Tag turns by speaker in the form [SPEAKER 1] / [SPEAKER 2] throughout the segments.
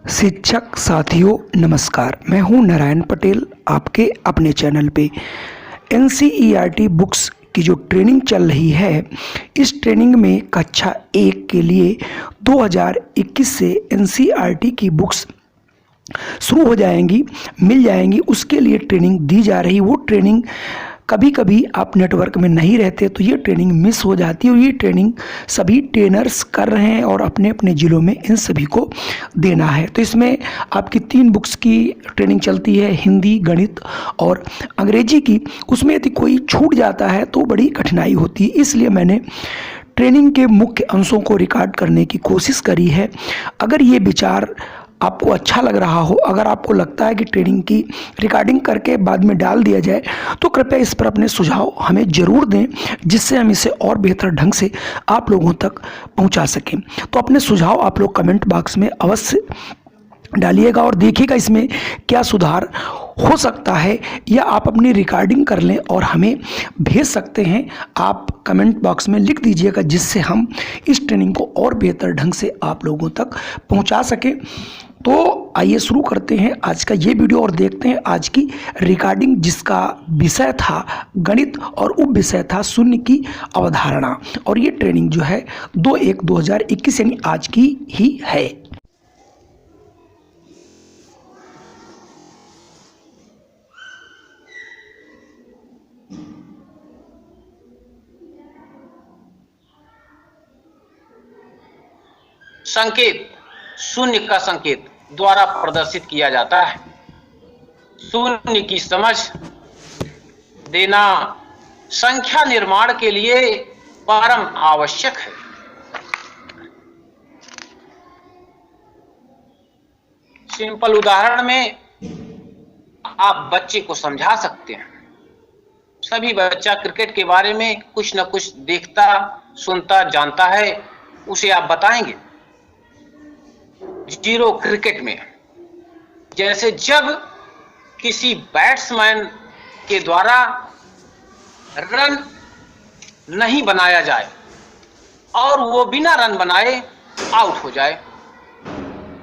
[SPEAKER 1] शिक्षक साथियों नमस्कार। मैं हूं नारायण पटेल आपके अपने चैनल पे। एनसीईआरटी बुक्स की जो ट्रेनिंग चल रही है, इस ट्रेनिंग में कक्षा 1 के लिए 2021 से एनसीईआरटी की बुक्स शुरू हो जाएंगी, मिल जाएंगी। उसके लिए ट्रेनिंग दी जा रही। वो ट्रेनिंग कभी कभी आप नेटवर्क में नहीं रहते तो ये ट्रेनिंग मिस हो जाती है, और ये ट्रेनिंग सभी ट्रेनर्स कर रहे हैं और अपने अपने ज़िलों में इन सभी को देना है। तो इसमें आपकी 3 बुक्स की ट्रेनिंग चलती है, हिंदी, गणित और अंग्रेजी की। उसमें यदि कोई छूट जाता है तो बड़ी कठिनाई होती है, इसलिए मैंने ट्रेनिंग के मुख्य अंशों को रिकॉर्ड करने की कोशिश करी है। अगर ये विचार आपको अच्छा लग रहा हो, अगर आपको लगता है कि ट्रेनिंग की रिकॉर्डिंग करके बाद में डाल दिया जाए, तो कृपया इस पर अपने सुझाव हमें ज़रूर दें, जिससे हम इसे और बेहतर ढंग से आप लोगों तक पहुंचा सकें। तो अपने सुझाव आप लोग कमेंट बॉक्स में अवश्य डालिएगा और देखिएगा इसमें क्या सुधार हो सकता है, या आप अपनी रिकॉर्डिंग कर लें और हमें भेज सकते हैं। आप कमेंट बॉक्स में लिख दीजिएगा, जिससे हम इस ट्रेनिंग को और बेहतर ढंग से आप लोगों तक पहुंचा सकें। तो आइए शुरू करते हैं आज का ये वीडियो और देखते हैं आज की रिकॉर्डिंग, जिसका विषय था गणित और उप विषय था शून्य की अवधारणा। और ये ट्रेनिंग जो है 2/1/2021 यानी आज की ही है।
[SPEAKER 2] संकेत शून्य का संकेत द्वारा प्रदर्शित किया जाता है। शून्य की समझ देना संख्या निर्माण के लिए परम आवश्यक है। सिंपल उदाहरण में आप बच्चे को समझा सकते हैं। सभी बच्चा क्रिकेट के बारे में कुछ न कुछ देखता, सुनता, जानता है। उसे आप बताएंगे 0 क्रिकेट में, जैसे जब किसी बैट्समैन के द्वारा रन नहीं बनाया जाए और वो बिना रन बनाए आउट हो जाए,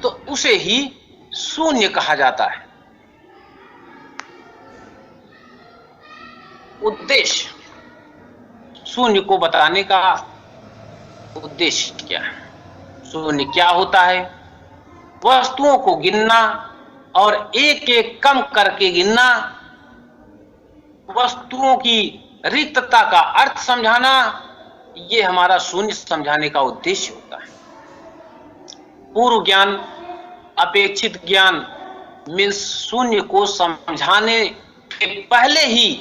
[SPEAKER 2] तो उसे ही शून्य कहा जाता है। उद्देश्य, शून्य को बताने का उद्देश्य क्या है? शून्य क्या होता है? वस्तुओं को गिनना और एक एक कम करके गिनना, वस्तुओं की रिक्तता का अर्थ समझाना, ये हमारा शून्य समझाने का उद्देश्य होता है। पूर्व ज्ञान, अपेक्षित ज्ञान मीन्स शून्य को समझाने के पहले ही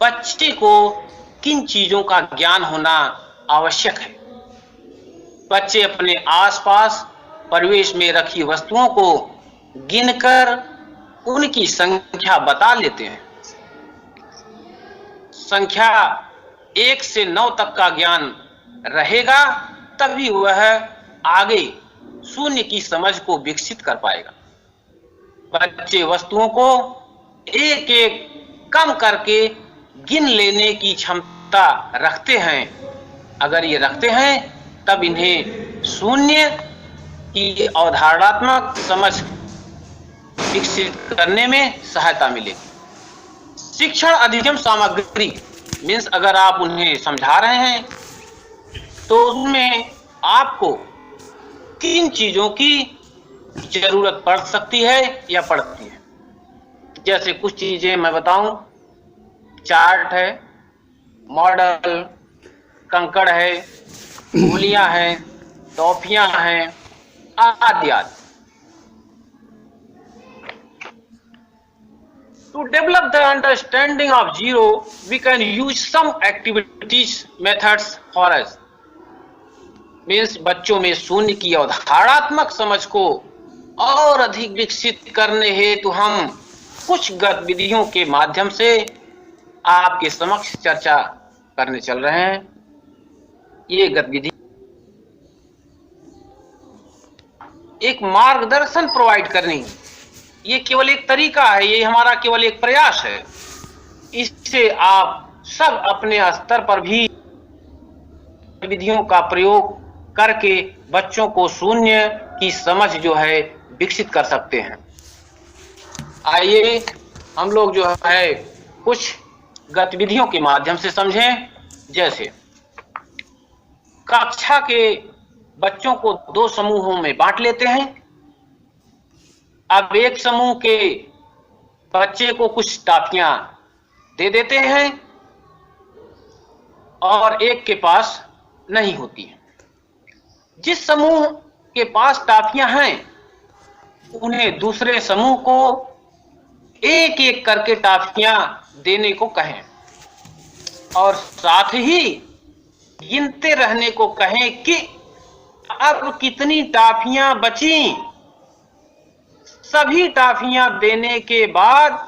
[SPEAKER 2] बच्चे को किन चीजों का ज्ञान होना आवश्यक है। बच्चे अपने आसपास परिवेश में रखी वस्तुओं को गिनकर उनकी संख्या बता लेते हैं। संख्या 1 से 9 तक का ज्ञान रहेगा, तभी वह आगे शून्य की समझ को विकसित कर पाएगा। बच्चे वस्तुओं को एक एक कम करके गिन लेने की क्षमता रखते हैं। अगर ये रखते हैं तब इन्हें शून्य की अवधारणात्मक समझ विकसित करने में सहायता मिलेगी। शिक्षण अधिगम सामग्री मीन्स अगर आप उन्हें समझा रहे हैं तो उसमें आपको 3 चीजों की जरूरत पड़ सकती है या पड़ती है। जैसे कुछ चीजें मैं बताऊं, चार्ट है, मॉडल, कंकड़ है, गोलियां हैं, टॉफियां हैं, आदि आदि। To develop the understanding of 0, we can use some activities methods for us. Means बच्चों में शून्य की अवधारणात्मक समझ को और अधिक विकसित करने हेतु हम कुछ गतिविधियों के माध्यम से आपके समक्ष चर्चा करने चल रहे हैं। ये गतिविधि एक मार्गदर्शन प्रोवाइड करनी, ये केवल एक तरीका है, ये हमारा केवल एक प्रयास है। इससे आप सब अपने स्तर पर भी विधियों का प्रयोग करके बच्चों को शून्य की समझ जो है विकसित कर सकते हैं। आइए हम लोग जो है कुछ गतिविधियों के माध्यम से समझें। जैसे कक्षा के बच्चों को 2 समूहों में बांट लेते हैं। अब एक समूह के बच्चे को कुछ टॉफियां दे देते हैं और एक के पास नहीं होती है। जिस समूह के पास टॉफियां हैं उन्हें दूसरे समूह को एक एक करके टॉफियां देने को कहें और साथ ही गिनते रहने को कहें कि अब कितनी टॉफियां बची। सभी टॉफियां देने के बाद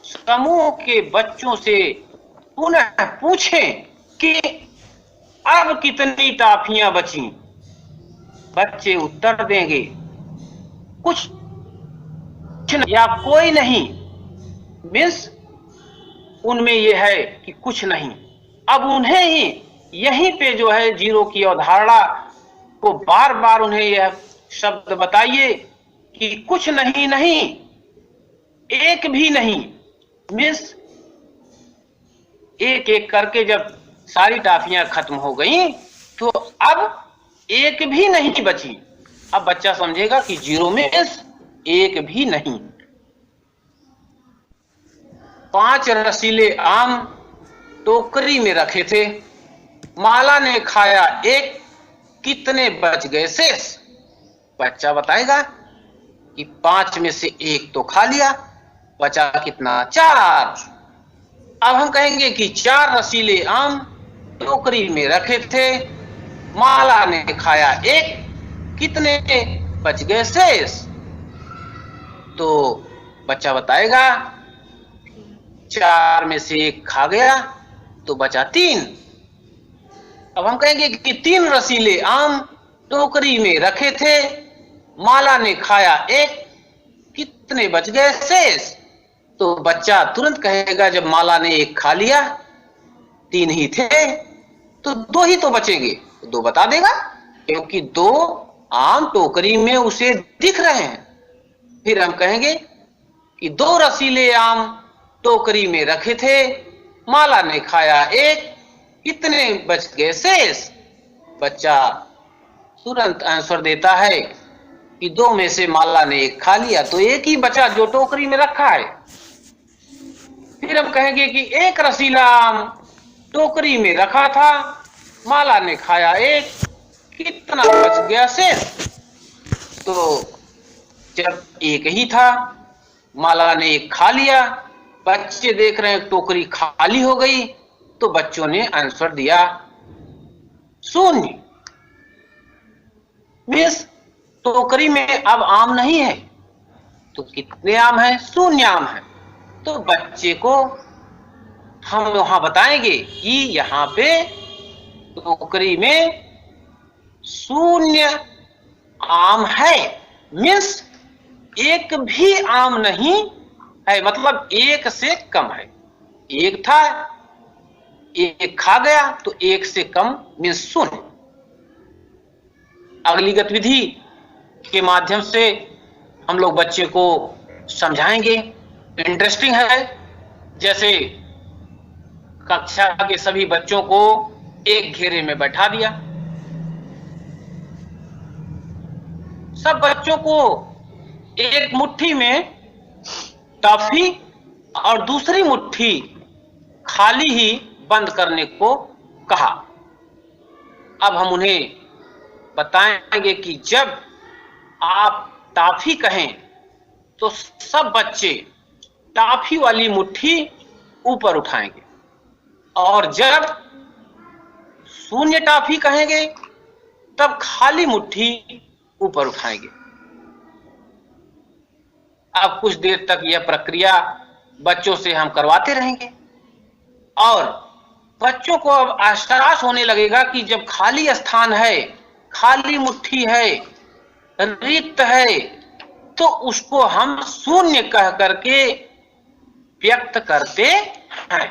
[SPEAKER 2] समूह के बच्चों से पुनः पूछें कि अब कितनी टॉफियां बची। बच्चे उत्तर देंगे कुछ या कोई नहीं, मीन्स उनमें यह है कि कुछ नहीं। अब उन्हें ही यहीं पे जो है जीरो की अवधारणा को बार बार उन्हें यह शब्द बताइए कि कुछ नहीं, नहीं, एक भी नहीं, मीन्स एक एक करके जब सारी टॉफियां खत्म हो गई तो अब एक भी नहीं बची। अब बच्चा समझेगा कि जीरो में एक भी नहीं। 5 रसीले आम टोकरी में रखे थे, माला ने खाया एक, कितने बच गए शेष। बच्चा बताएगा कि 5 में से 1 तो खा लिया, बचा कितना 4। अब हम कहेंगे कि 4 रसीले आम टोकरी में रखे थे, माला ने खाया एक, कितने बच गए शेष। तो बच्चा बताएगा 4 में से 1 खा गया तो बचा 3। अब हम कहेंगे कि 3 रसीले आम टोकरी में रखे थे, माला ने खाया एक, कितने बच गए शेष। तो बच्चा तुरंत कहेगा जब माला ने 1 खा लिया, 3 ही थे तो 2 ही तो बचेंगे, 2 बता देगा क्योंकि 2 आम टोकरी में उसे दिख रहे हैं। फिर हम कहेंगे कि 2 रसीले आम टोकरी में रखे थे, माला ने खाया एक, कितने बच गए शेष। बच्चा तुरंत आंसर देता है कि 2 में से माला ने 1 खा लिया तो 1 ही बचा जो टोकरी में रखा है। फिर हम कहेंगे कि 1 रसीला आम टोकरी में रखा था, माला ने खाया एक, कितना बच गया शेष। तो जब 1 ही था, माला ने 1 खा लिया, बच्चे देख रहे हैं टोकरी खाली हो गई तो बच्चों ने आंसर दिया 0। मीन्स टोकरी में अब आम नहीं है तो कितने आम है, 0 आम है। तो बच्चे को हम वहां बताएंगे कि यहां पे टोकरी में 0 आम है, मीन्स एक भी आम नहीं है, मतलब 1 से कम है। 1 था, 1 खा गया तो 1 से कम मीन्स 0। अगली गतिविधि के माध्यम से हम लोग बच्चे को समझाएंगे, इंटरेस्टिंग है। जैसे कक्षा के सभी बच्चों को एक घेरे में बैठा दिया, सब बच्चों को एक मुट्ठी में टॉफी और दूसरी मुट्ठी खाली ही बंद करने को कहा। अब हम उन्हें बताएंगे कि जब आप टॉफी कहें तो सब बच्चे टॉफी वाली मुट्ठी ऊपर उठाएंगे और जब 0 टॉफी कहेंगे तब खाली मुट्ठी ऊपर उठाएंगे। अब कुछ देर तक यह प्रक्रिया बच्चों से हम करवाते रहेंगे और बच्चों को अब एहसास होने लगेगा कि जब खाली स्थान है, खाली मुट्ठी है, रिक्त है, तो उसको हम 0 कह करके व्यक्त करते हैं।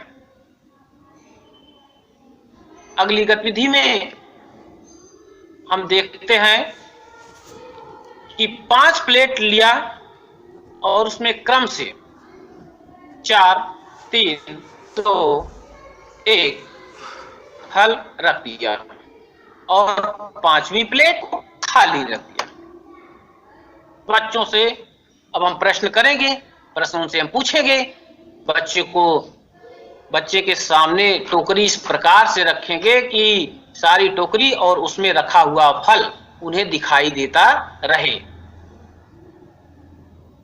[SPEAKER 2] अगली गतिविधि में हम देखते हैं कि 5 प्लेट लिया और उसमें क्रम से 4, 3, 2, 1 फल रख दिया और 5वीं प्लेट खाली रख दिया। बच्चों से अब हम प्रश्न करेंगे, प्रश्नों से हम पूछेंगे। बच्चे के सामने टोकरी इस प्रकार से रखेंगे कि सारी टोकरी और उसमें रखा हुआ फल उन्हें दिखाई देता रहे।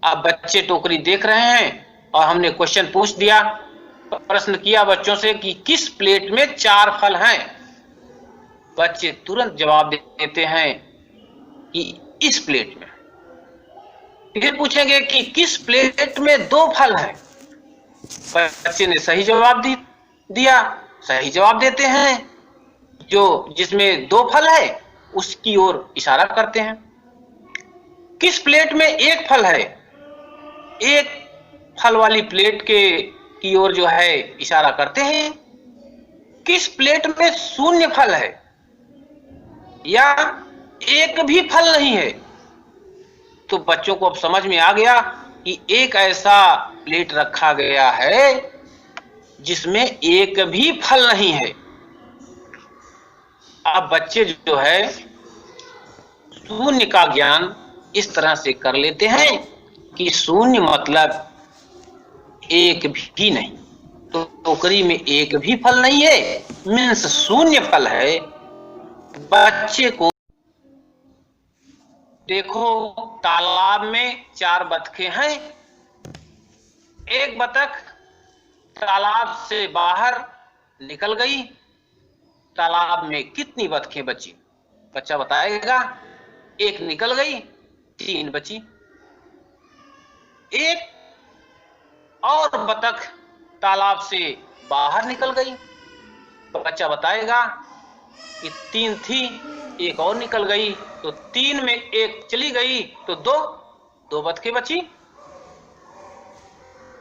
[SPEAKER 2] अब बच्चे टोकरी देख रहे हैं और हमने क्वेश्चन पूछ दिया, प्रश्न किया बच्चों से कि किस प्लेट में 4 फल हैं। बच्चे तुरंत जवाब देते हैं कि इस प्लेट में। फिर पूछेंगे कि किस प्लेट में 2 फल हैं। बच्चे ने सही जवाब दिया। सही जवाब देते हैं, जिसमें 2 फल है उसकी ओर इशारा करते हैं। किस प्लेट में 1 फल है, 1 फल वाली प्लेट की ओर जो है इशारा करते हैं। किस प्लेट में 0 फल है या 1 भी फल नहीं है। तो बच्चों को अब समझ में आ गया कि एक ऐसा प्लेट रखा गया है जिसमें 1 भी फल नहीं है। अब बच्चे जो है 0 का ज्ञान इस तरह से कर लेते हैं कि 0 मतलब 1 भी नहीं। तो टोकरी में 1 भी फल नहीं है, मीन्स 0 फल है। बच्चे को देखो, तालाब में 4 बतखें हैं। एक बतख तालाब से बाहर निकल गई। तालाब में कितनी बतखें बची? बच्चा बताएगा। 1 निकल गई, 3 बची। एक और बतख तालाब से बाहर निकल गई। बच्चा बताएगा कि 3 थी, 1 और निकल गई, तो 3 में 1 चली गई तो 2 बतखें बची।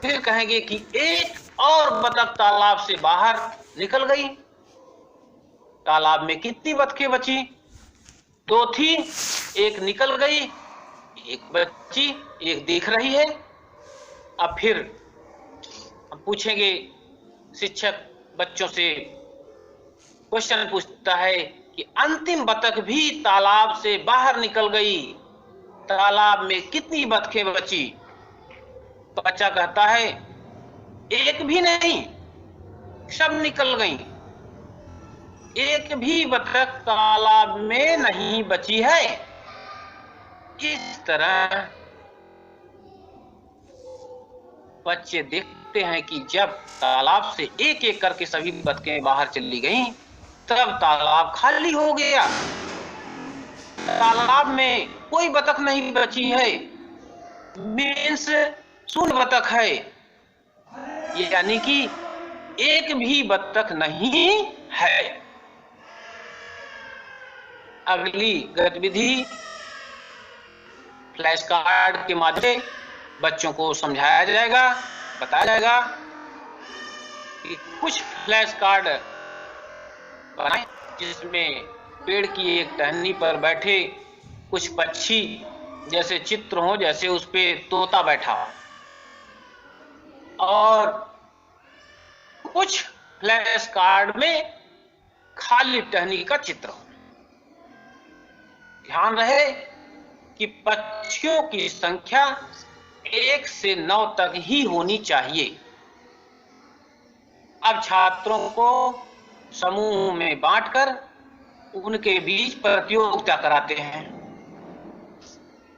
[SPEAKER 2] फिर कहेंगे कि एक और बतख तालाब से बाहर निकल गई। तालाब में कितनी बतखें बची? 2 थी, 1 निकल गई, 1 बची, 1 दिख रही है। अब फिर हम पूछेंगे, शिक्षक बच्चों से क्वेश्चन पूछता है कि अंतिम बतख भी तालाब से बाहर निकल गई, तालाब में कितनी बतखें बची? बच्चा कहता है 1 भी नहीं, सब निकल गई। 1 भी बतख तालाब में नहीं बची है। इस तरह बच्चे देखते हैं कि जब तालाब से एक एक करके सभी बतखें बाहर चली गईं, तब तालाब खाली हो गया। तालाब में कोई बतख नहीं बची है, मीन्स 0 बतख है, यानी कि 1 भी बतख नहीं है। अगली गतिविधि फ्लैश कार्ड के माध्यम से बच्चों को समझाया जाएगा, बताया जाएगा कि कुछ फ्लैश कार्ड बनाएं जिसमें पेड़ की एक टहनी पर बैठे कुछ पक्षी जैसे चित्र हो, जैसे उस पे तोता बैठा हो, और कुछ फ्लैश कार्ड में खाली टहनी का चित्र हो। ध्यान रहे कि पक्षियों की संख्या 1 से 9 तक ही होनी चाहिए। अब छात्रों को समूह में बांटकर उनके बीच प्रतियोगिता कराते हैं।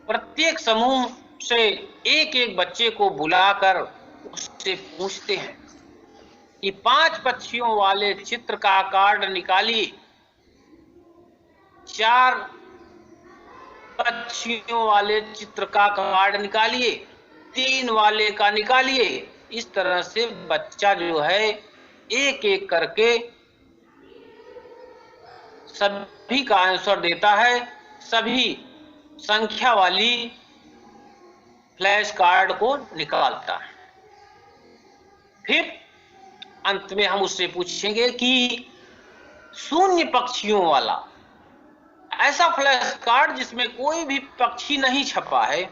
[SPEAKER 2] प्रत्येक समूह से एक एक बच्चे को बुलाकर उससे पूछते हैं कि 5 पक्षियों वाले चित्र का कार्ड निकालिए, 4 पक्षियों वाले चित्र का कार्ड निकालिए, 3 वाले का निकालिए। इस तरह से बच्चा जो है एक एक करके सभी का आंसर देता है, सभी संख्या वाली फ्लैश कार्ड को निकालता है। फिर अंत में हम उससे पूछेंगे कि 0 पक्षियों वाला ऐसा फ्लैश कार्ड जिसमें कोई भी पक्षी नहीं छपा है,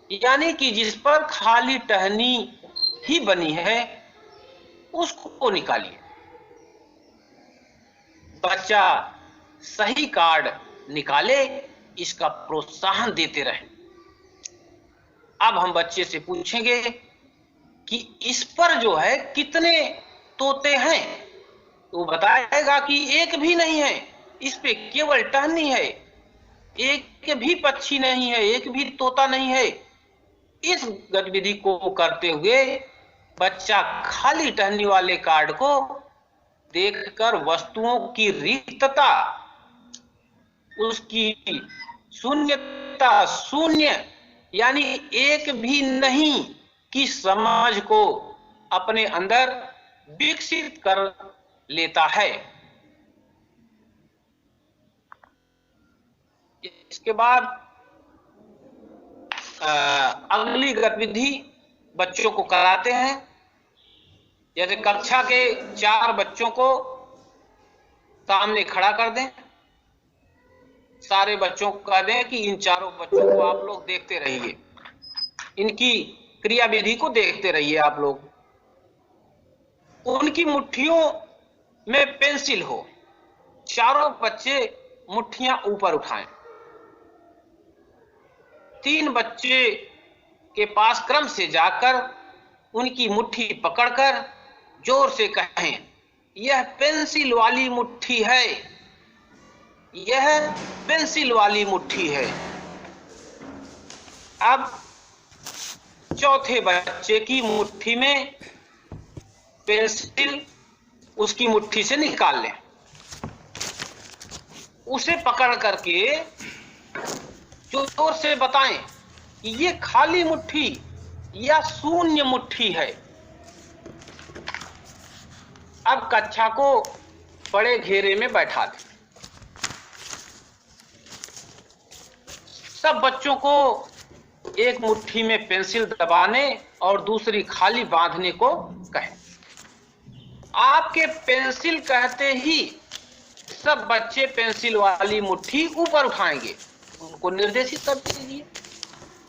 [SPEAKER 2] यानी कि जिस पर खाली टहनी ही बनी है, उसको निकालिए। बच्चा सही कार्ड निकाले, इसका प्रोत्साहन देते रहें। अब हम बच्चे से पूछेंगे कि इस पर जो है कितने तोते हैं, तो बताएगा कि एक भी नहीं है, इस पे केवल टहनी है, एक भी पक्षी नहीं है, एक भी तोता नहीं है। इस गतिविधि को करते हुए बच्चा खाली टहनी वाले कार्ड को देखकर वस्तुओं की रिक्तता, उसकी शून्यता, शून्य यानी एक भी नहीं की समझ को अपने अंदर विकसित कर लेता है। इसके बाद अगली गतिविधि बच्चों को कराते हैं। जैसे कक्षा के 4 बच्चों को सामने खड़ा कर दें, सारे बच्चों को कह दें कि इन चारों बच्चों को आप लोग देखते रहिए, इनकी क्रियाविधि को देखते रहिए। आप लोग उनकी मुट्ठियों में पेंसिल हो, चारों बच्चे मुट्ठियां ऊपर उठाएं। 3 बच्चे के पास क्रम से जाकर उनकी मुट्ठी पकड़कर जोर से कहें, यह पेंसिल वाली मुट्ठी है, यह पेंसिल वाली मुट्ठी है। अब चौथे बच्चे की मुट्ठी में पेंसिल उसकी मुट्ठी से निकाल लें, उसे पकड़ करके जोर से बताएं कि ये खाली मुट्ठी या शून्य मुट्ठी है। अब कक्षा को बड़े घेरे में बैठा दें। सब बच्चों को एक मुट्ठी में पेंसिल दबाने और दूसरी खाली बांधने को कहें। आपके पेंसिल कहते ही सब बच्चे पेंसिल वाली मुट्ठी ऊपर उठाएंगे, उनको निर्देशित कर दीजिए।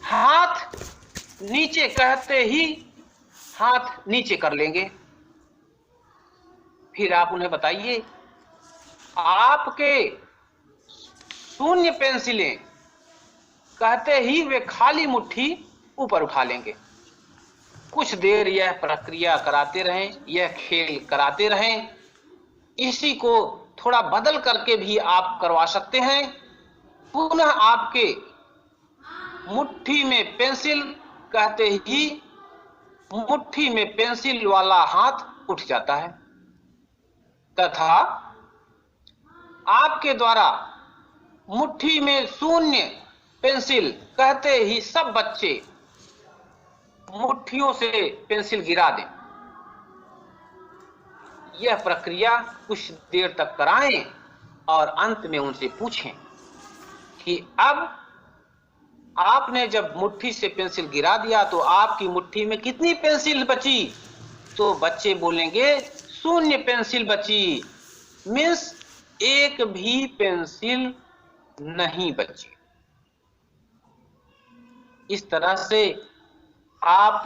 [SPEAKER 2] हाथ नीचे कहते ही हाथ नीचे कर लेंगे। फिर आप उन्हें बताइए, आपके शून्य पेंसिलें कहते ही वे खाली मुट्ठी ऊपर उठा लेंगे। कुछ देर यह प्रक्रिया कराते रहें, यह खेल कराते रहें। इसी को थोड़ा बदल करके भी आप करवा सकते हैं। पुनः आपके मुट्ठी में पेंसिल कहते ही मुट्ठी में पेंसिल वाला हाथ उठ जाता है, तथा आपके द्वारा मुट्ठी में शून्य पेंसिल कहते ही सब बच्चे मुट्ठियों से पेंसिल गिरा दें। यह प्रक्रिया कुछ देर तक कराएं और अंत में उनसे पूछें कि अब आपने जब मुट्ठी से पेंसिल गिरा दिया तो आपकी मुट्ठी में कितनी पेंसिल बची? तो बच्चे बोलेंगे शून्य पेंसिल बची, मीन्स एक भी पेंसिल नहीं बची। इस तरह से आप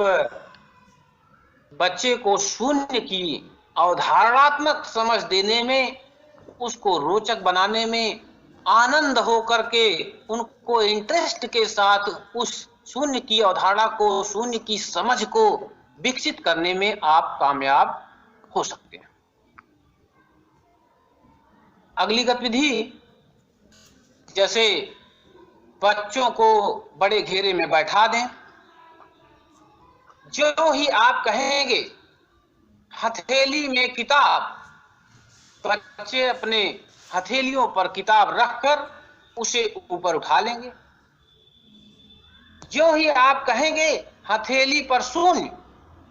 [SPEAKER 2] बच्चे को शून्य की अवधारणात्मक समझ देने में, उसको रोचक बनाने में, आनंद हो करके उनको इंटरेस्ट के साथ उस शून्य की अवधारणा को, शून्य की समझ को विकसित करने में आप कामयाब हो सकते हैं। अगली गतिविधि, जैसे बच्चों को बड़े घेरे में बैठा दें। जो ही आप कहेंगे हथेली में किताब, बच्चे अपने हथेलियों पर किताब रखकर उसे ऊपर उठा लेंगे। जो ही आप कहेंगे हथेली पर शून्य,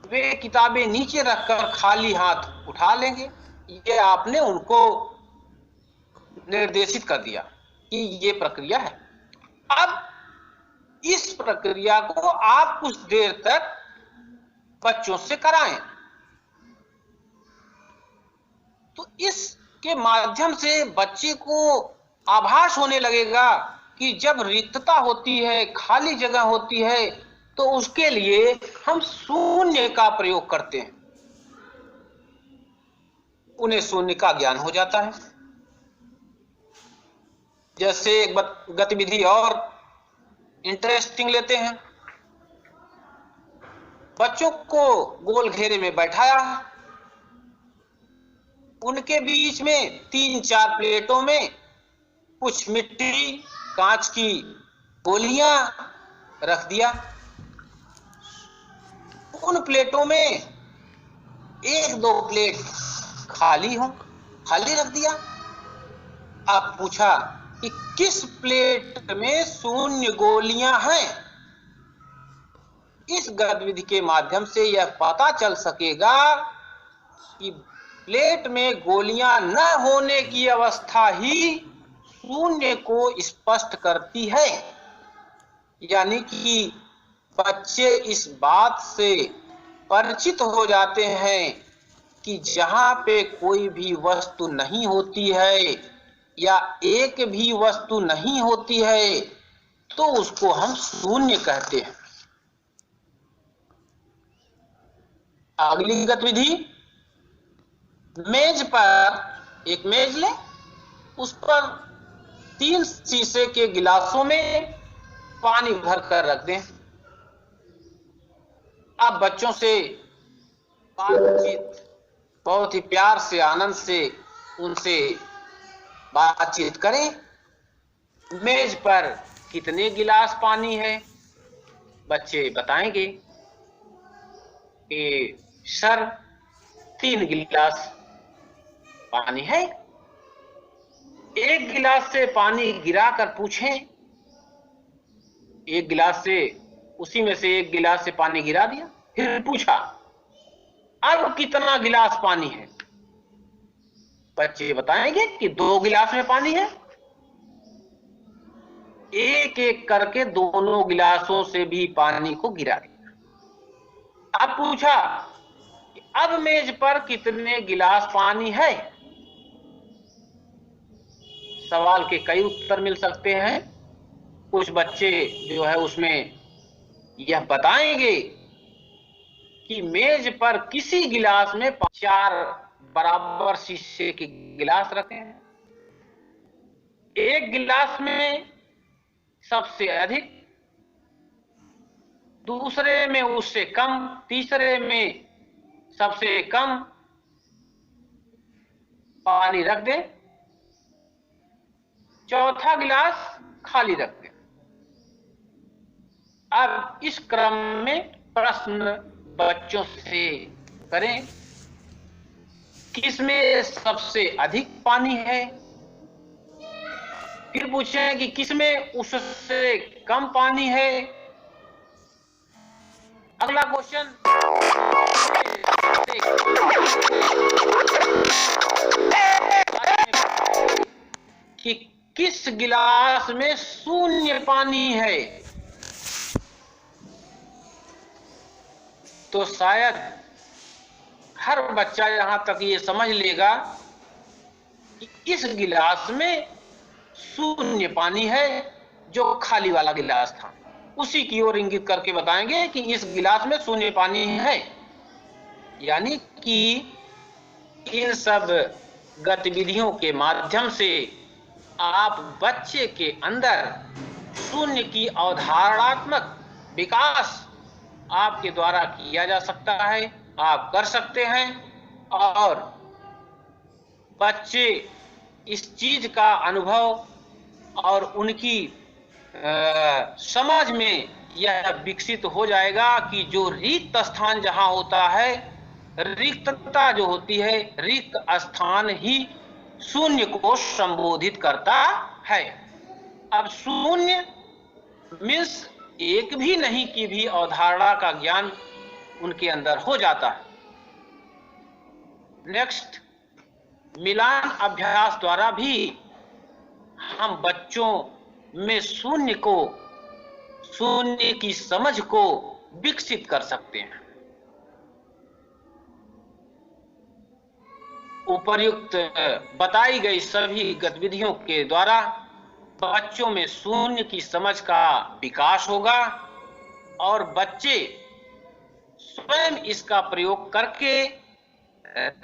[SPEAKER 2] वे किताबें नीचे रखकर खाली हाथ उठा लेंगे। ये आपने उनको निर्देशित कर दिया कि ये प्रक्रिया है। अब इस प्रक्रिया को आप कुछ देर तक बच्चों से कराएं, तो इसके माध्यम से बच्चे को आभास होने लगेगा कि जब रिक्तता होती है, खाली जगह होती है, तो उसके लिए हम शून्य का प्रयोग करते हैं। उन्हें शून्य का ज्ञान हो जाता है। जैसे एक गतिविधि और इंटरेस्टिंग लेते हैं। बच्चों को गोल घेरे में बैठाया, उनके बीच में 3-4 प्लेटों में कुछ मिट्टी, कांच की गोलियां रख दिया। उन प्लेटों में 1-2 प्लेट खाली रख दिया। अब पूछा कि किस प्लेट में शून्य गोलियां हैं। इस गतिविधि के माध्यम से यह पता चल सकेगा कि प्लेट में गोलियां न होने की अवस्था ही शून्य को स्पष्ट करती है। यानी कि बच्चे इस बात से परिचित हो जाते हैं कि जहां पे कोई भी वस्तु नहीं होती है या एक भी वस्तु नहीं होती है तो उसको हम शून्य कहते हैं। अगली गतिविधि, मेज पर एक मेज लें, उस पर 3 शीशे के गिलासों में पानी भरकर रख दें। अब बच्चों से बातचीत बहुत ही प्यार से, आनंद से उनसे बातचीत करें। मेज पर कितने गिलास पानी है? बच्चे बताएंगे कि सर 3 गिलास पानी है। एक गिलास से पानी गिरा कर पूछें, एक गिलास से, उसी में से एक गिलास से पानी गिरा दिया, फिर पूछा अब कितना गिलास पानी है? बच्चे बताएंगे कि 2 गिलास में पानी है। एक एक करके दोनों गिलासों से भी पानी को गिरा दिया। अब पूछा कि अब मेज पर कितने गिलास पानी है? सवाल के कई उत्तर मिल सकते हैं। कुछ बच्चे जो है उसमें यह बताएंगे कि मेज पर किसी गिलास में 4 बराबर शीशे के गिलास रखे हैं। एक गिलास में सबसे अधिक, दूसरे में उससे कम, तीसरे में सबसे कम पानी रख दें, चौथा गिलास खाली रख दें। अब इस क्रम में प्रश्न बच्चों से करें, किसमें सबसे अधिक पानी है? फिर पूछें कि किसमें उससे कम पानी है? अगला क्वेश्चन, कि किस गिलास में शून्य पानी है? तो शायद हर बच्चा यहां तक ये समझ लेगा कि इस गिलास में शून्य पानी है, जो खाली वाला गिलास था उसी की ओर इंगित करके बताएंगे कि इस गिलास में शून्य पानी है। यानी कि इन सब गतिविधियों के माध्यम से आप बच्चे के अंदर शून्य की अवधारणात्मक विकास आपके द्वारा किया जा सकता है, आप कर सकते हैं। और बच्चे इस चीज का अनुभव और उनकी समझ में यह विकसित हो जाएगा कि जो रिक्त स्थान जहां होता है, रिक्तता जो होती है, रिक्त स्थान ही शून्य को संबोधित करता है। अब शून्य मीन्स एक भी नहीं की भी अवधारणा का ज्ञान उनके अंदर हो जाता है। नेक्स्ट, मिलान अभ्यास द्वारा भी हम बच्चों में शून्य की समझ को विकसित कर सकते हैं। उपर्युक्त बताई गई सभी गतिविधियों के द्वारा बच्चों में शून्य की समझ का विकास होगा और बच्चे स्वयं इसका प्रयोग करके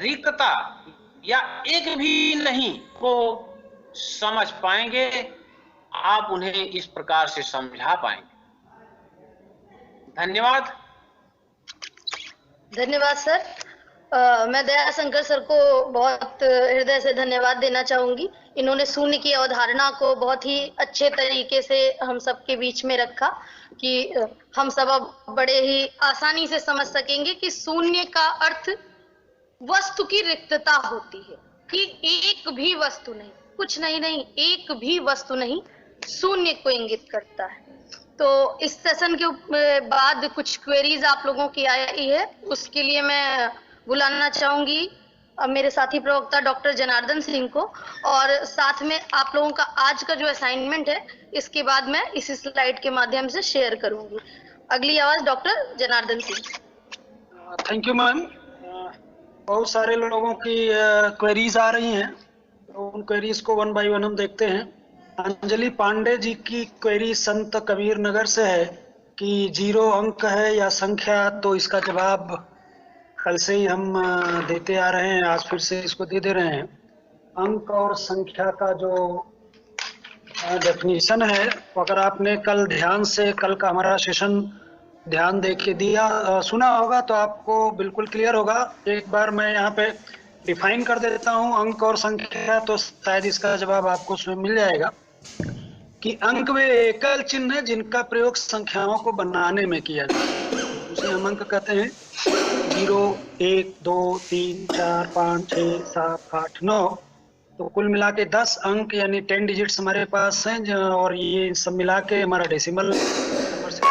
[SPEAKER 2] रिक्तता या एक भी नहीं को समझ पाएंगे। आप उन्हें इस प्रकार से समझा पाएंगे। धन्यवाद।
[SPEAKER 3] धन्यवाद सर। मैं दयाशंकर सर को बहुत हृदय से धन्यवाद देना चाहूंगी। इन्होंने शून्य की अवधारणा को बहुत ही अच्छे तरीके से हम सबके बीच में रखा कि हम सब अब बड़े ही आसानी से समझ सकेंगे कि शून्य का अर्थ वस्तु की रिक्तता होती है, कि एक भी वस्तु नहीं, कुछ नहीं, एक भी वस्तु नहीं, शून्य को इंगित करता है। तो इस सेशन के बाद कुछ क्वेरीज आप लोगों की आई है, उसके लिए मैं बुलाना चाहूंगी मेरे साथी प्रवक्ता डॉक्टर जनार्दन सिंह को, और साथ में आप लोगों का आज का जो असाइनमेंट है इसके बाद मैं इस स्लाइड के माध्यम से शेयर करूंगी। अगली आवाज doctor Janardan Singh.
[SPEAKER 4] Thank you ma'am. बहुत सारे लोगों की क्वेरीज आ रही हैं, तो उन क्वेरीज को वन बाय वन हम देखते हैं। अंजलि पांडे जी की क्वेरी संत कबीर नगर से है कि 0 अंक है या संख्या, तो इसका जवाब कल से ही हम देते आ रहे हैं, आज फिर से इसको दे रहे हैं। अंक और संख्या का जो डेफिनेशन है, अगर आपने कल ध्यान से कल का हमारा सेशन ध्यान दे के दिया सुना होगा तो आपको बिल्कुल क्लियर होगा। एक बार मैं यहाँ पे डिफाइन कर देता हूँ अंक और संख्या, तो शायद इसका जवाब आपको स्वयं मिल जाएगा कि अंक वे एकल चिन्ह है जिनका प्रयोग संख्याओं को बनाने में किया जाता है, उसे हम अंक कहते हैं। 0, 1, 2, 3, 4, 5, 6, 7, 8, 9, तो कुल मिला के 10 अंक यानी 10 डिजिट्स हमारे पास हैं, और ये सब मिला के हमारा डेसिमल नंबर से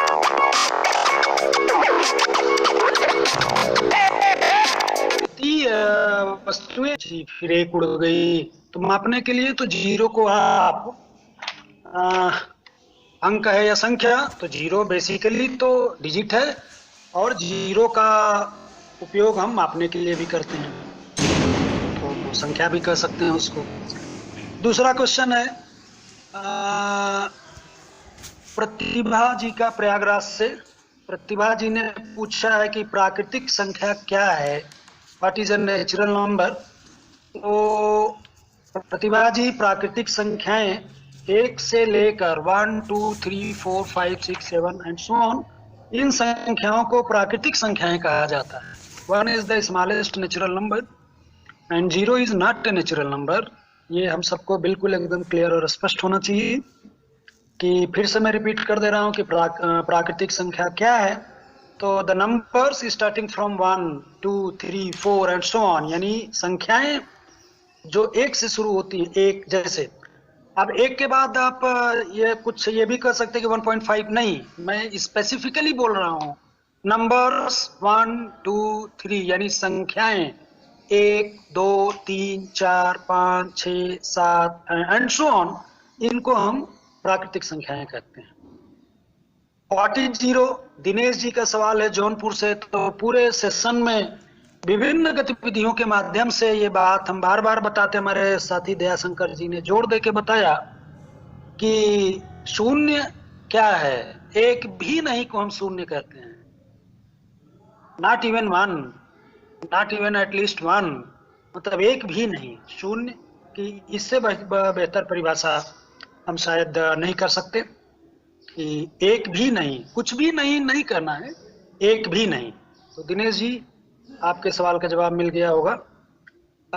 [SPEAKER 4] वस्तुएं फिर एक उड़ गई। तो मापने के लिए तो 0 को आप अंक है या संख्या, तो 0 बेसिकली तो डिजिट है, और 0 का उपयोग हम मापने के लिए भी करते हैं, तो संख्या भी कह सकते हैं उसको। दूसरा क्वेश्चन है प्रतिभा जी का प्रयागराज से। प्रतिभा जी ने पूछा है कि प्राकृतिक संख्या क्या है, what is a natural number. तो प्रतिभा जी, प्राकृतिक संख्याएं 1 से लेकर 1, 2, 3, 4, 5, 6, 7 एंड सो ऑन, इन संख्याओं को प्राकृतिक संख्याएं कहा जाता है। 1 is the smallest natural number and 0 is not a natural number. ये हम सबको बिल्कुल एकदम क्लियर और स्पष्ट होना चाहिए कि फिर से मैं रिपीट कर दे रहा हूँ कि प्राकृतिक संख्या क्या है। तो the numbers starting from 1, 2, 3, 4 and so on, यानी संख्याएं जो 1 से शुरू होती हैं, 1 जैसे। अब 1 के बाद आप ये भी कर सकते हैं कि 1.5, नहीं, मैं स्पेसिफिकली बोल रहा हूँ नंबर्स 1, 2, 3, यानी संख्याएं 1, 2, 3, 4, 5, 6, 7 एंड सो ऑन, इनको हम प्राकृतिक संख्याएं कहते हैं। व्हाट इज 0, दिनेश जी का सवाल है जौनपुर से। तो पूरे सेशन में विभिन्न गतिविधियों के माध्यम से ये बात हम बार बार बताते, हमारे साथी दयाशंकर जी ने जोड़ दे के बताया कि शून्य क्या है। एक भी नहीं को हम शून्य कहते हैं, not even 1, not even at least 1, मतलब एक भी नहीं, शून्य की इससे बेहतर परिभाषा हम शायद नहीं कर सकते कि एक भी नहीं, कुछ भी नहीं करना है, एक भी नहीं। तो दिनेश जी, आपके सवाल का जवाब मिल गया होगा।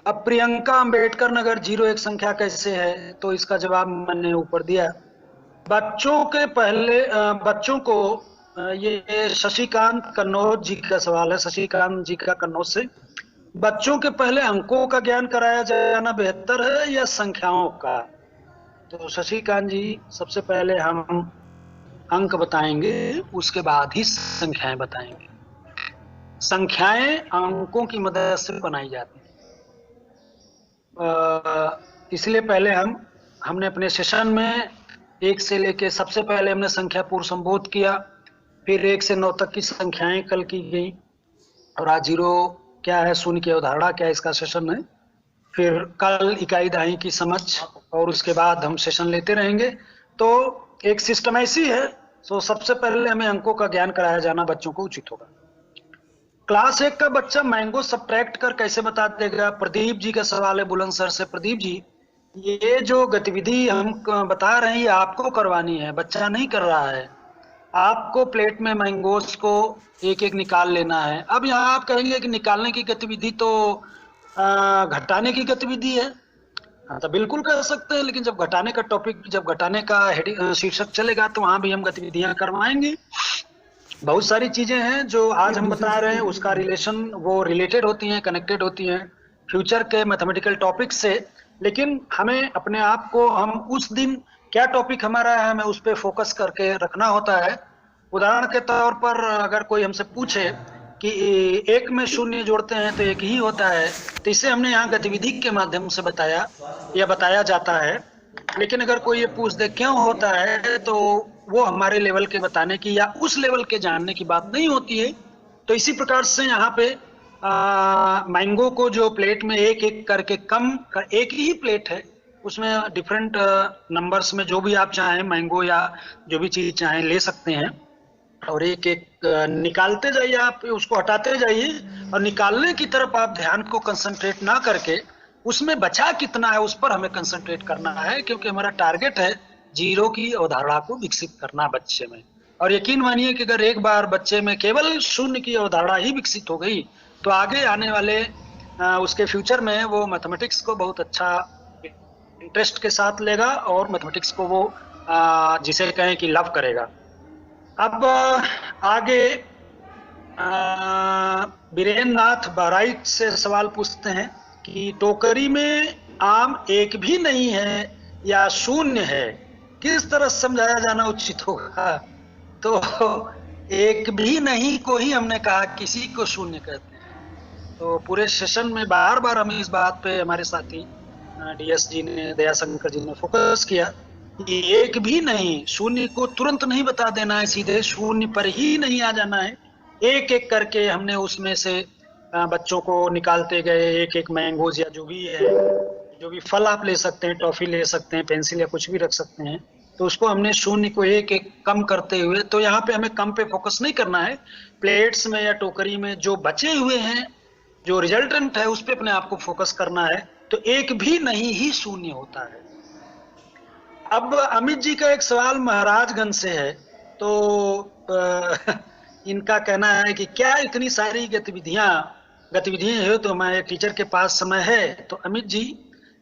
[SPEAKER 4] अब प्रियंका अंबेडकर नगर 0 एक संख्या कैसे है, तो इसका जवाब मैंने ऊपर दिया। बच्चों को ये शशिकांत कन्नौज जी का सवाल है, शशिकांत जी का कन्नौज से। बच्चों के पहले अंकों का ज्ञान कराया जाना बेहतर है या संख्याओं का? तो शशिकांत जी, सबसे पहले हम अंक बताएंगे, उसके बाद ही संख्याएं बताएंगे। संख्याएं अंकों की मदद से बनाई जाती हैं, इसलिए पहले हमने अपने सेशन में 1 से लेके सबसे पहले हमने संख्या पूर्व संबोध किया, फिर 1 से 9 तक की संख्याएं कल की गई, और आज 0 क्या है, शून्य की अवधारणा क्या है, इसका सेशन है। फिर कल इकाई दहाई की समझ, और उसके बाद हम सेशन लेते रहेंगे। तो एक सिस्टम ऐसी है, तो सबसे पहले हमें अंकों का ज्ञान कराया जाना बच्चों को उचित होगा। क्लास 1 का बच्चा मैंगो सब्ट्रैक्ट कर कैसे बता देगा? प्रदीप जी का सवाल है बुलंद सर से। प्रदीप जी, ये जो गतिविधि हम बता रहे हैं ये आपको करवानी है, बच्चा नहीं कर रहा है। आपको प्लेट में मैंगोस को एक एक निकाल लेना है। अब यहाँ आप कहेंगे कि निकालने की गतिविधि तो घटाने की गतिविधि है। हाँ, तो बिल्कुल कर सकते हैं, लेकिन जब घटाने का टॉपिक, जब घटाने का शीर्षक चलेगा तो वहां भी हम गतिविधियां करवाएंगे। बहुत सारी चीजें हैं जो आज हम बता रहे हैं, उसका रिलेशन, वो रिलेटेड होती हैं, कनेक्टेड होती हैं फ्यूचर के मैथमेटिकल टॉपिक से। लेकिन हमें अपने आप को, हम उस दिन क्या टॉपिक हमारा है, हमें उस पर फोकस करके रखना होता है। उदाहरण के तौर पर अगर कोई हमसे पूछे कि एक में शून्य जोड़ते हैं तो एक ही होता है, तो इसे हमने यहाँ गतिविधि के माध्यम से बताया या बताया जाता है। लेकिन अगर कोई ये पूछ दे क्यों होता है, तो वो हमारे लेवल के बताने की या उस लेवल के जानने की बात नहीं होती है। तो इसी प्रकार से यहाँ पे मैंगो को जो प्लेट में एक एक करके एक ही प्लेट है, उसमें डिफरेंट नंबर्स में जो भी आप चाहें मैंगो या जो भी चीज चाहें ले सकते हैं, और एक एक निकालते जाइए, आप उसको हटाते जाइए, और निकालने की तरफ आप ध्यान को कंसंट्रेट ना करके उसमें बचा कितना है उस पर हमें कंसंट्रेट करना है, क्योंकि हमारा टारगेट है जीरो की अवधारणा को विकसित करना बच्चे में। और यकीन मानिए कि अगर एक बार बच्चे में केवल शून्य की अवधारणा ही विकसित हो गई तो आगे आने वाले उसके फ्यूचर में वो मैथमेटिक्स को बहुत अच्छा इंटरेस्ट के साथ लेगा, और मैथमेटिक्स को वो जिसे कहें कि लव करेगा। अब आगे बीरेन्द्र नाथ बहराइच से सवाल पूछते हैं कि टोकरी में आम एक भी नहीं है या शून्य है, किस तरह समझाया जाना उचित होगा? तो एक भी नहीं को ही हमने कहा, किसी को शून्य कहते हैं। तो पूरे सेशन में बार बार हमें इस बात पे हमारे साथी डीएस जी ने, दयाशंकर जी ने फोकस किया कि एक भी नहीं, शून्य को तुरंत नहीं बता देना है, सीधे शून्य पर ही नहीं आ जाना है। एक एक करके हमने उसमें से बच्चों को निकालते गए, एक एक मैंगोज या जो भी है, जो भी फल आप ले सकते हैं, टॉफी ले सकते हैं, पेंसिल या कुछ भी रख सकते हैं, तो उसको हमने शून्य को एक एक कम करते हुए, तो यहाँ पे हमें कम पे फोकस नहीं करना है, प्लेट्स में या टोकरी में जो बचे हुए हैं, जो रिजल्टेंट है उस पे अपने आप को फोकस करना है। तो एक भी नहीं ही शून्य होता है। अब अमित जी का एक सवाल महाराजगंज से है, तो इनका कहना है कि क्या इतनी सारी गतिविधियां है, तो मैं टीचर के पास समय है? तो अमित जी,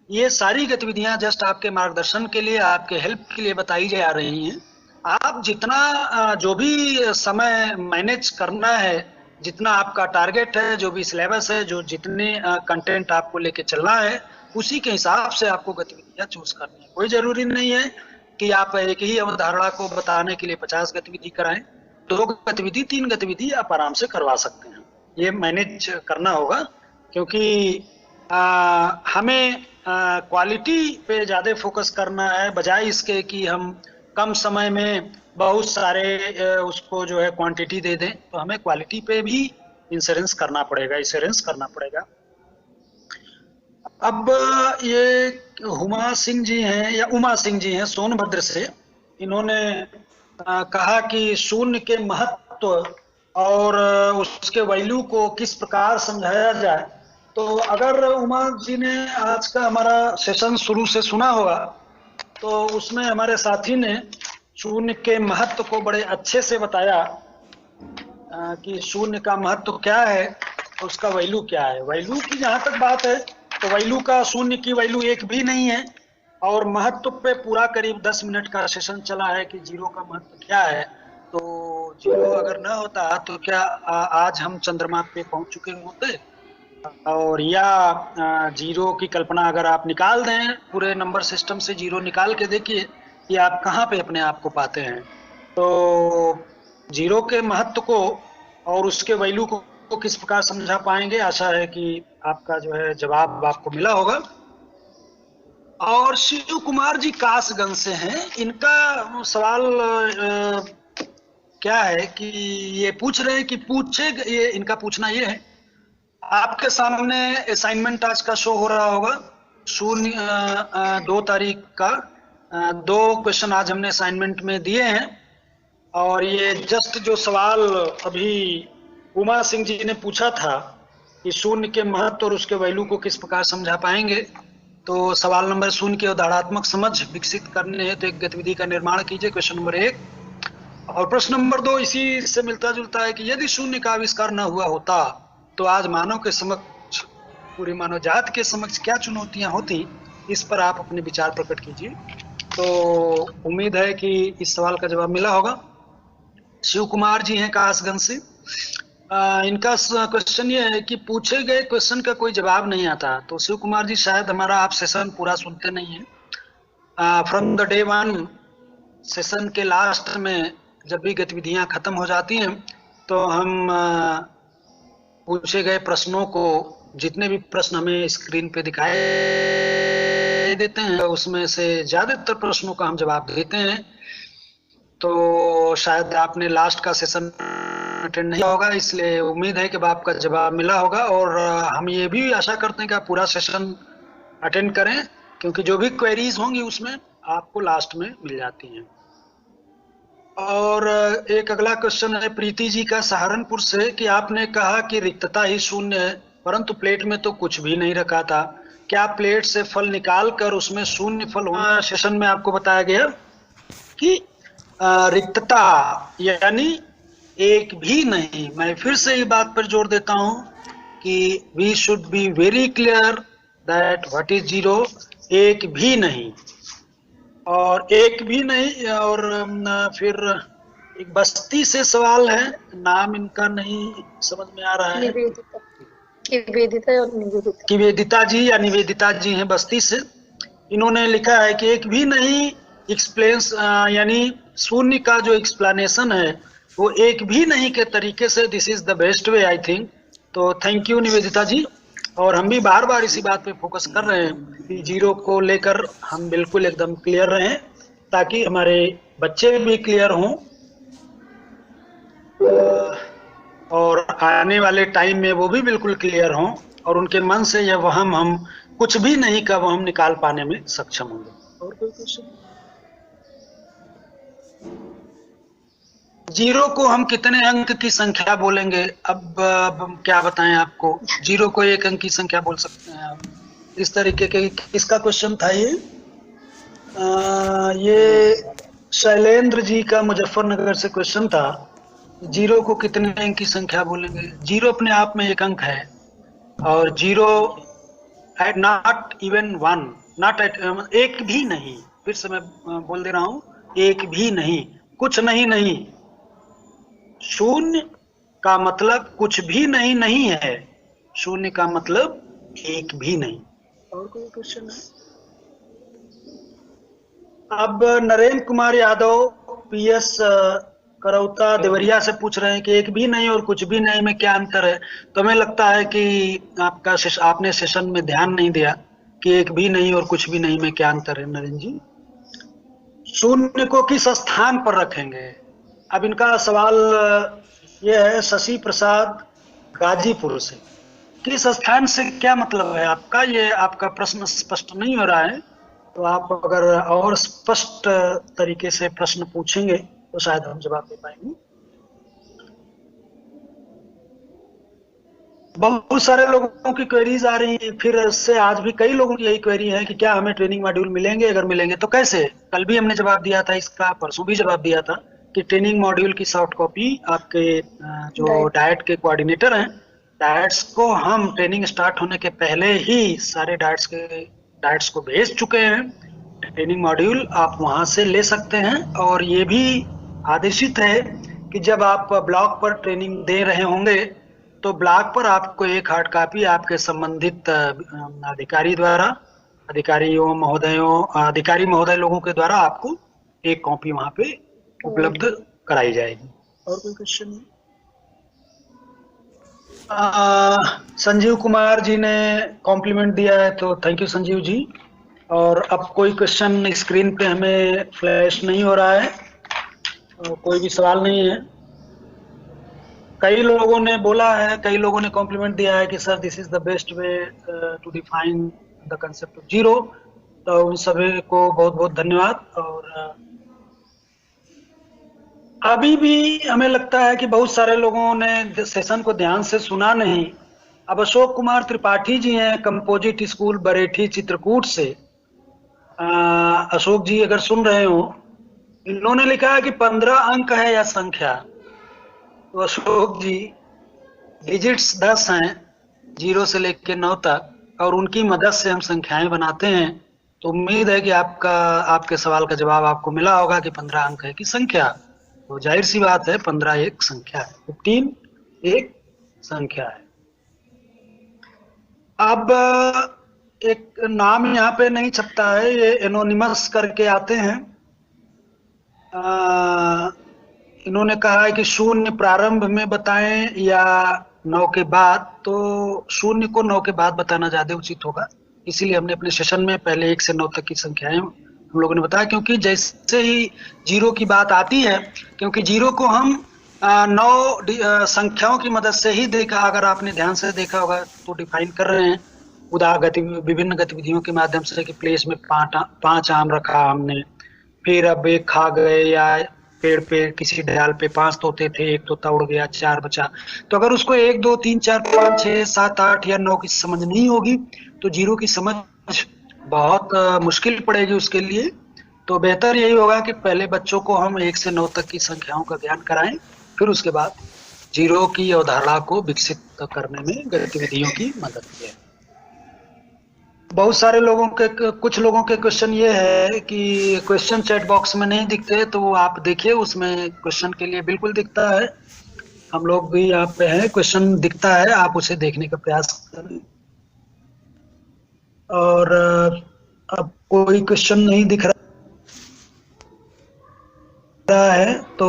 [SPEAKER 4] ये सारी गतिविधियां जस्ट आपके मार्गदर्शन के लिए, आपके हेल्प के लिए बताई जा रही हैं। आप जितना जो भी समय मैनेज करना है, जितना आपका टारगेट है, जो भी सिलेबस है, जो जितने कंटेंट आपको लेके चलना है, उसी के हिसाब से आपको गतिविधियां चूज करनी है। कोई जरूरी नहीं है कि आप एक ही अवधारणा को बताने के लिए 50 गतिविधि कराएं। 2 गतिविधि 3 गतिविधि आप आराम से करवा सकते हैं। ये मैनेज करना होगा, क्योंकि हमें क्वालिटी पे ज्यादा फोकस करना है, बजाय इसके कि हम कम समय में बहुत सारे उसको जो है क्वांटिटी दे दें। तो हमें क्वालिटी पे भी इंश्योरेंस करना पड़ेगा। अब ये उमा सिंह जी हैं सोनभद्र से, इन्होंने कहा कि शून्य के महत्व और उसके वैल्यू को किस प्रकार समझाया जाए। तो अगर उमा जी ने आज का हमारा सेशन शुरू से सुना होगा, तो उसमें हमारे साथी ने शून्य के महत्व को बड़े अच्छे से बताया कि शून्य का महत्व क्या है, उसका वैल्यू क्या है। वैल्यू की जहाँ तक बात है, तो वैल्यू का, शून्य की वैल्यू एक भी नहीं है, और महत्व पे पूरा करीब 10 मिनट का सेशन चला है कि जीरो का महत्व क्या है। तो जीरो अगर न होता तो क्या आज हम चंद्रमा पे पहुंच चुके होते? और या जीरो की कल्पना अगर आप निकाल दें, पूरे नंबर सिस्टम से जीरो निकाल के देखिए कि आप कहाँ पे अपने आप को पाते हैं। तो जीरो के महत्व को और उसके वैल्यू को किस प्रकार समझा पाएंगे, आशा है कि आपका जो है जवाब आपको मिला होगा। और शिव कुमार जी कासगंज से हैं, इनका सवाल क्या है कि ये पूछ रहे हैं कि इनका पूछना ये है, आपके सामने असाइनमेंट आज का शो हो रहा होगा, 2 तारीख का 2 क्वेश्चन आज हमने असाइनमेंट में दिए हैं, और ये जस्ट जो सवाल अभी उमा सिंह जी ने पूछा था कि शून्य के महत्व और उसके वैल्यू को किस प्रकार समझा पाएंगे, तो सवाल नंबर 0 की उदाहरणात्मक समझ विकसित करने है तो एक गतिविधि का निर्माण कीजिए, क्वेश्चन नंबर 1। और प्रश्न नंबर 2 इसी से मिलता जुलता है कि यदि शून्य का आविष्कार न हुआ होता तो आज मानव के समक्ष, पूरी मानव जात के समक्ष क्या चुनौतियां होती, इस पर आप अपने विचार प्रकट कीजिए। तो उम्मीद है कि इस सवाल का जवाब मिला होगा। शिव कुमार जी हैं कासगंज से। इनका क्वेश्चन ये है कि पूछे गए क्वेश्चन का कोई जवाब नहीं आता। तो शिव कुमार जी शायद हमारा आप सेशन पूरा सुनते नहीं है। फ्रॉम द डे 1 सेशन के लास्ट में जब भी गतिविधियां खत्म हो जाती हैं तो हम पूछे गए प्रश्नों को, जितने भी प्रश्न हमें स्क्रीन पे दिखाई देते हैं उसमें से ज्यादातर प्रश्नों का हम जवाब देते हैं। तो शायद आपने लास्ट का सेशन अटेंड नहीं होगा, इसलिए उम्मीद है कि आपका जवाब मिला होगा। और हम ये भी आशा करते हैं कि आप पूरा सेशन अटेंड करें, क्योंकि जो भी क्वेरीज होंगी उसमें आपको लास्ट में मिल जाती हैं। और एक अगला क्वेश्चन है प्रीति जी का सहारनपुर से कि आपने कहा कि रिक्तता ही शून्य है, परंतु प्लेट में तो कुछ भी नहीं रखा था। क्या प्लेट से फल निकाल कर उसमें शून्य फल होना? सेशन में आपको बताया गया कि रिक्तता यानी एक भी नहीं। मैं फिर से ये बात पर जोर देता हूं कि we should be very clear that what is zero, एक भी नहीं। और एक भी नहीं। और फिर एक बस्ती से सवाल है, नाम इनका नहीं समझ में आ रहा है। निवेदिता जी या निवेदिता जी हैं बस्ती से। इन्होंने लिखा है कि एक भी नहीं एक्सप्लेन्स, यानी शून्य का जो एक्सप्लेनेशन है वो एक भी नहीं के तरीके से, this is the best way I think. तो थैंक यू निवेदिता जी। और हम भी बार बार इसी बात पे फोकस कर रहे हैं कि जीरो को लेकर हम बिल्कुल एकदम क्लियर रहें, ताकि हमारे बच्चे भी क्लियर हों और आने वाले टाइम में वो भी बिल्कुल क्लियर हों और उनके मन से यह वहम हम कुछ भी नहीं का वहम निकाल पाने में सक्षम होंगे। और कोई क्वेश्चन? जीरो को हम कितने अंक की संख्या बोलेंगे? अब क्या बताएं आपको, जीरो को एक अंक की संख्या बोल सकते हैं आप, इस तरीके के। किसका क्वेश्चन था ये शैलेंद्र जी का मुजफ्फरनगर से क्वेश्चन था। जीरो को कितने अंक की संख्या बोलेंगे? जीरो अपने आप में एक अंक है, और zero at not even one, not at, एक भी नहीं। फिर से मैं बोल दे रहा हूं, एक भी नहीं, कुछ नहीं। नहीं, शून्य का मतलब कुछ भी नहीं नहीं है, शून्य का मतलब एक भी नहीं। और कोई क्वेश्चन है? अब नरेंद्र कुमार यादव पीएस करौता देवरिया से पूछ रहे हैं कि एक भी नहीं और कुछ भी नहीं में क्या अंतर है। तो हमें लगता है कि आपने सेशन में ध्यान नहीं दिया कि एक भी नहीं और कुछ भी नहीं में क्या अंतर है। नरेंद्र जी, शून्य को किस स्थान पर रखेंगे? अब इनका सवाल ये है शशि प्रसाद गाजीपुर से। किस स्थान से क्या मतलब है आपका? ये आपका प्रश्न स्पष्ट नहीं हो रहा है, तो आप अगर और स्पष्ट तरीके से प्रश्न पूछेंगे तो शायद हम जवाब दे पाएंगे। बहुत सारे लोगों की क्वेरीज आ रही हैं, फिर से आज भी कई लोगों की यही क्वेरी है कि क्या हमें ट्रेनिंग मॉड्यूल मिलेंगे, अगर मिलेंगे तो कैसे। कल भी हमने जवाब दिया था इसका, परसों भी जवाब दिया था कि ट्रेनिंग मॉड्यूल की सॉफ्ट कॉपी आपके जो डाइट के कोऑर्डिनेटर हैं, डाइट्स को हम ट्रेनिंग स्टार्ट होने के पहले ही सारे डाइट्स को भेज चुके हैं। ट्रेनिंग मॉड्यूल आप वहां से ले सकते हैं। और ये भी आदेशित है कि जब आप ब्लॉक पर ट्रेनिंग दे रहे होंगे तो ब्लॉक पर आपको एक हार्ड कॉपी आपके संबंधित अधिकारी महोदय लोगों के द्वारा आपको एक कॉपी वहां पे उपलब्ध कराई जाएगी। और कोई क्वेश्चन नहीं? संजीव कुमार जी ने कॉम्प्लीमेंट दिया है, तो थैंक यू संजीव जी। और अब कोई क्वेश्चन स्क्रीन पे हमें फ्लैश नहीं हो रहा है, कोई भी सवाल नहीं है। कई लोगों ने बोला है, कई लोगों ने कॉम्प्लीमेंट दिया है कि sir this is the best way to define the concept of zero. तो उन सभी को बहुत बहुत धन्यवाद। और अभी भी हमें लगता है कि बहुत सारे लोगों ने सेशन को ध्यान से सुना नहीं। अब अशोक कुमार त्रिपाठी जी हैं, कंपोजिट स्कूल बरेठी चित्रकूट से। अशोक जी अगर सुन रहे हो, इन्होंने लिखा है कि 15 अंक है यह संख्या। तो अशोक जी, डिजिट्स 10 हैं 0 से लेकर 9 तक, और उनकी मदद से हम संख्याएं बनाते हैं। तो उम्मीद है कि आपके सवाल का जवाब आपको मिला होगा कि 15 अंक है की संख्या। तो जाहिर सी बात है 15 एक संख्या है, 15 एक संख्या है। अब एक नाम यहाँ पे नहीं छपता है, ये एनोनिमस करके आते हैं। इन्होंने कहा है कि शून्य प्रारंभ में बताएं या 9 के बाद। तो शून्य को 9 के बाद बताना ज्यादा उचित होगा, इसीलिए हमने अपने सेशन में पहले 1 से 9 तक की संख्याएं हम लोगों ने बताया। क्योंकि जैसे ही जीरो की बात आती है, क्योंकि जीरो को हम 9 संख्याओं की मदद से ही देखा, अगर आपने ध्यान से देखा होगा तो डिफाइन कर रहे हैं। विभिन्न गतिविधियों के माध्यम से कि प्लेस में 5 आम रखा हमने, फिर अब 1 खा गए, या पेड़ पे किसी डाल पे 5 तोते थे, 1 तोता उड़ गया, 4 बचा। तो अगर उसको 1 2 3 4 5 6 7 8 या 9 की समझ नहीं होगी तो जीरो की समझ बहुत मुश्किल पड़ेगी उसके लिए। तो बेहतर यही होगा कि पहले बच्चों को हम 1 से 9 तक की संख्याओं का ज्ञान कराएं, फिर उसके बाद जीरो की अवधारणा को विकसित करने में गतिविधियों की मदद लें। बहुत सारे कुछ लोगों के क्वेश्चन ये है कि क्वेश्चन चैट बॉक्स में नहीं दिखते, तो आप देखिए उसमें क्वेश्चन के लिए बिल्कुल दिखता है। हम लोग भी यहाँ पे हैं, क्वेश्चन दिखता है, आप उसे देखने का प्रयास करें। और अब कोई क्वेश्चन नहीं दिख रहा है, तो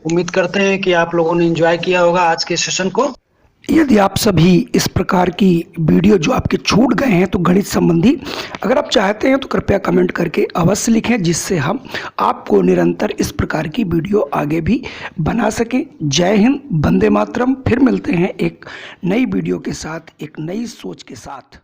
[SPEAKER 4] उम्मीद करते हैं कि आप लोगों ने एंजॉय किया होगा आज के सेशन को।
[SPEAKER 1] यदि आप सभी इस प्रकार की वीडियो जो आपके छूट गए हैं तो गणित संबंधी, अगर आप चाहते हैं तो कृपया कमेंट करके अवश्य लिखें, जिससे हम आपको निरंतर इस प्रकार की वीडियो आगे भी बना सकें। जय हिंद, वंदे मातरम। फिर मिलते हैं एक नई वीडियो के साथ, एक नई सोच के साथ।